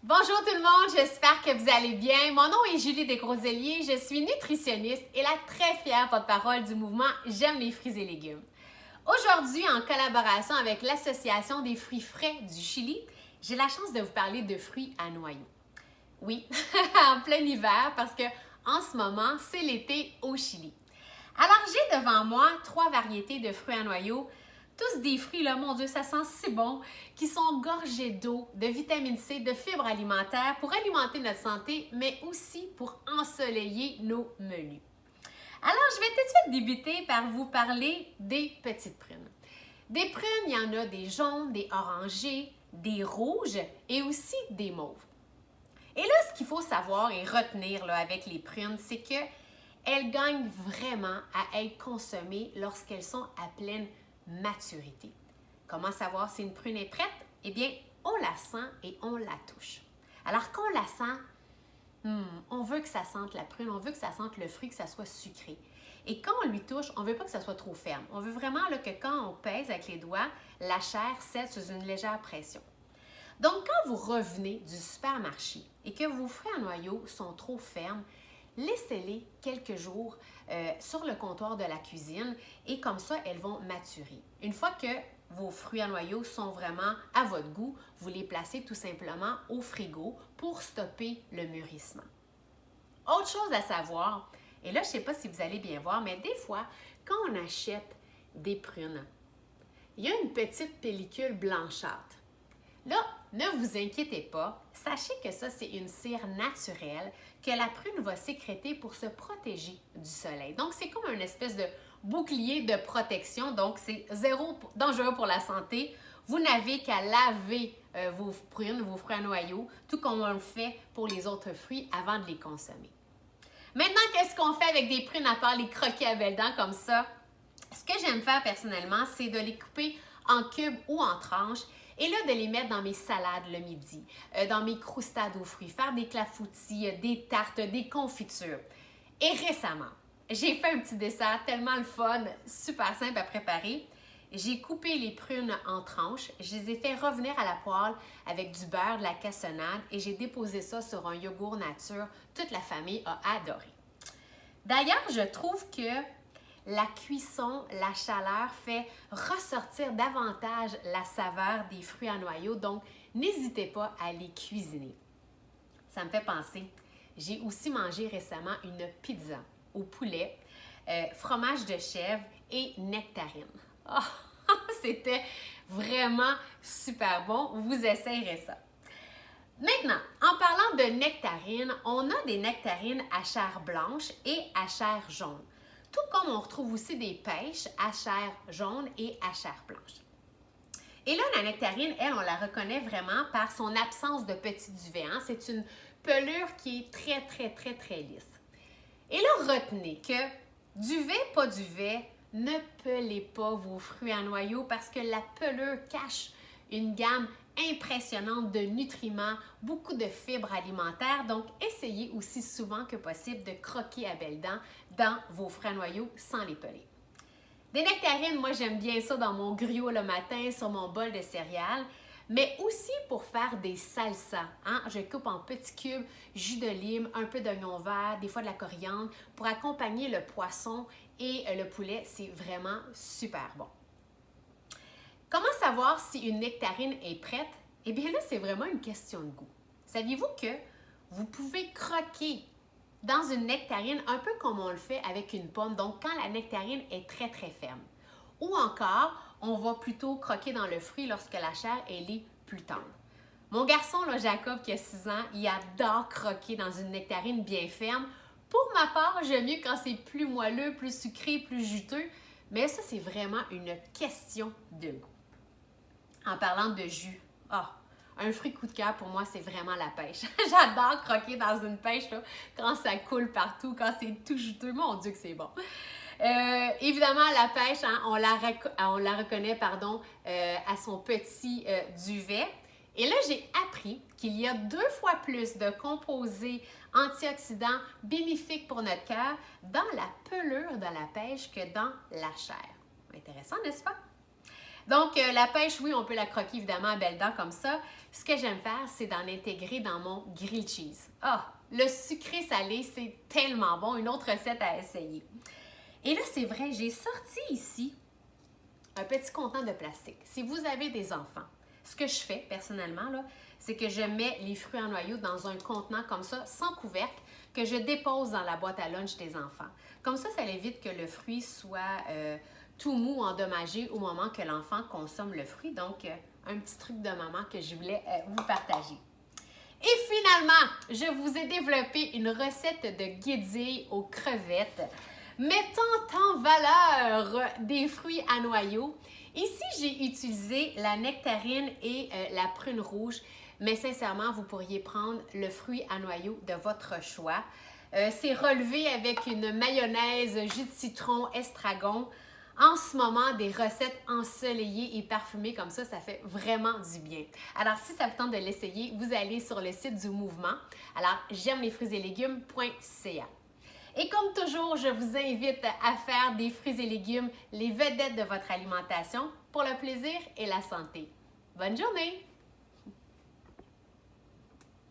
Bonjour tout le monde, j'espère que vous allez bien. Mon nom est Julie Desgroselliers, je suis nutritionniste et la très fière porte-parole du mouvement J'aime les fruits et légumes. Aujourd'hui, en collaboration avec l'Association des fruits frais du Chili, j'ai la chance de vous parler de fruits à noyaux. Oui, en plein hiver parce que en ce moment, c'est l'été au Chili. Alors, j'ai devant moi 3 variétés de fruits à noyaux. Tous des fruits, là, mon Dieu, ça sent si bon, qui sont gorgés d'eau, de vitamine C, de fibres alimentaires pour alimenter notre santé, mais aussi pour ensoleiller nos menus. Alors, je vais tout de suite débuter par vous parler des petites prunes. Des prunes, il y en a des jaunes, des orangés, des rouges et aussi des mauves. Et là, ce qu'il faut savoir et retenir là, avec les prunes, c'est qu'elles gagnent vraiment à être consommées lorsqu'elles sont à pleine maturité. Comment savoir si une prune est prête? Eh bien, on la sent et on la touche. Alors, quand on la sent, on veut que ça sente la prune, on veut que ça sente le fruit, que ça soit sucré. Et quand on lui touche, on ne veut pas que ça soit trop ferme. On veut vraiment là, que quand on pèse avec les doigts, la chair cède sous une légère pression. Donc, quand vous revenez du supermarché et que vos fruits à noyaux sont trop fermes, laissez-les quelques jours sur le comptoir de la cuisine et comme ça, elles vont maturer. Une fois que vos fruits à noyaux sont vraiment à votre goût, vous les placez tout simplement au frigo pour stopper le mûrissement. Autre chose à savoir, et là, je ne sais pas si vous allez bien voir, mais des fois, quand on achète des prunes, il y a une petite pellicule blanchâtre. Là, ne vous inquiétez pas, sachez que ça, c'est une cire naturelle que la prune va sécréter pour se protéger du soleil. Donc, c'est comme une espèce de bouclier de protection, donc c'est zéro dangereux pour la santé. Vous n'avez qu'à laver vos prunes, vos fruits à noyaux, tout comme on le fait pour les autres fruits avant de les consommer. Maintenant, qu'est-ce qu'on fait avec des prunes à part les croquer à belles dents comme ça? Ce que j'aime faire personnellement, c'est de les couper en cubes ou en tranches et là, de les mettre dans mes salades le midi, dans mes croustades aux fruits, faire des clafoutis, des tartes, des confitures. Et récemment, j'ai fait un petit dessert tellement le fun, super simple à préparer. J'ai coupé les prunes en tranches, je les ai fait revenir à la poêle avec du beurre, de la cassonade et j'ai déposé ça sur un yogourt nature. Toute la famille a adoré. D'ailleurs, je trouve que la cuisson, la chaleur fait ressortir davantage la saveur des fruits à noyaux, donc n'hésitez pas à les cuisiner. Ça me fait penser, j'ai aussi mangé récemment une pizza au poulet, fromage de chèvre et nectarine. Oh, c'était vraiment super bon, vous essayerez ça. Maintenant, en parlant de nectarines, on a des nectarines à chair blanche et à chair jaune. Tout comme on retrouve aussi des pêches à chair jaune et à chair blanche. Et là, la nectarine, elle, on la reconnaît vraiment par son absence de petits duvets. Hein? C'est une pelure qui est très lisse. Et là, retenez que duvet, pas duvet, ne pelez pas vos fruits à noyaux parce que la pelure cache une gamme impressionnante de nutriments, beaucoup de fibres alimentaires. Donc, essayez aussi souvent que possible de croquer à belles dents dans vos fruits à noyaux sans les peler. Des nectarines, moi j'aime bien ça dans mon griot le matin sur mon bol de céréales, mais aussi pour faire des salsas. Hein? Je coupe en petits cubes, jus de lime, un peu d'oignon vert, des fois de la coriandre pour accompagner le poisson et le poulet. C'est vraiment super bon. Comment savoir si une nectarine est prête? Eh bien là, c'est vraiment une question de goût. Saviez-vous que vous pouvez croquer dans une nectarine un peu comme on le fait avec une pomme, donc quand la nectarine est très ferme. Ou encore, on va plutôt croquer dans le fruit lorsque la chair elle est plus tendre. Mon garçon, là, Jacob, qui a 6 ans, il adore croquer dans une nectarine bien ferme. Pour ma part, j'aime mieux quand c'est plus moelleux, plus sucré, plus juteux, mais ça, c'est vraiment une question de goût. En parlant de jus, un fruit coup de cœur pour moi, c'est vraiment la pêche. J'adore croquer dans une pêche là, quand ça coule partout, quand c'est tout juteux. Mon Dieu que c'est bon. Évidemment, la pêche, hein, on la reconnaît à son petit duvet. Et là, j'ai appris qu'il y a 2 fois plus de composés antioxydants bénéfiques pour notre cœur dans la pelure de la pêche que dans la chair. Intéressant, n'est-ce pas? Donc, la pêche, oui, on peut la croquer évidemment à belles dents comme ça. Ce que j'aime faire, c'est d'en intégrer dans mon grilled cheese. Ah, le sucré salé, c'est tellement bon. Une autre recette à essayer. Et là, c'est vrai, j'ai sorti ici un petit contenant de plastique. Si vous avez des enfants, ce que je fais personnellement, là, c'est que je mets les fruits en noyau dans un contenant comme ça, sans couvercle, que je dépose dans la boîte à lunch des enfants. Comme ça évite que le fruit soit tout mou, endommagé au moment que l'enfant consomme le fruit. Donc, un petit truc de maman que je voulais vous partager. Et finalement, je vous ai développé une recette de guédilles aux crevettes, mettant en valeur des fruits à noyaux. Ici, j'ai utilisé la nectarine et la prune rouge, mais sincèrement, vous pourriez prendre le fruit à noyaux de votre choix. C'est relevé avec une mayonnaise, jus de citron, estragon. En ce moment, des recettes ensoleillées et parfumées comme ça fait vraiment du bien. Alors, si ça vous tente de l'essayer, vous allez sur le site du mouvement. Alors, j'aime les fruits et légumes.ca. Et comme toujours, je vous invite à faire des fruits et légumes les vedettes de votre alimentation pour le plaisir et la santé. Bonne journée!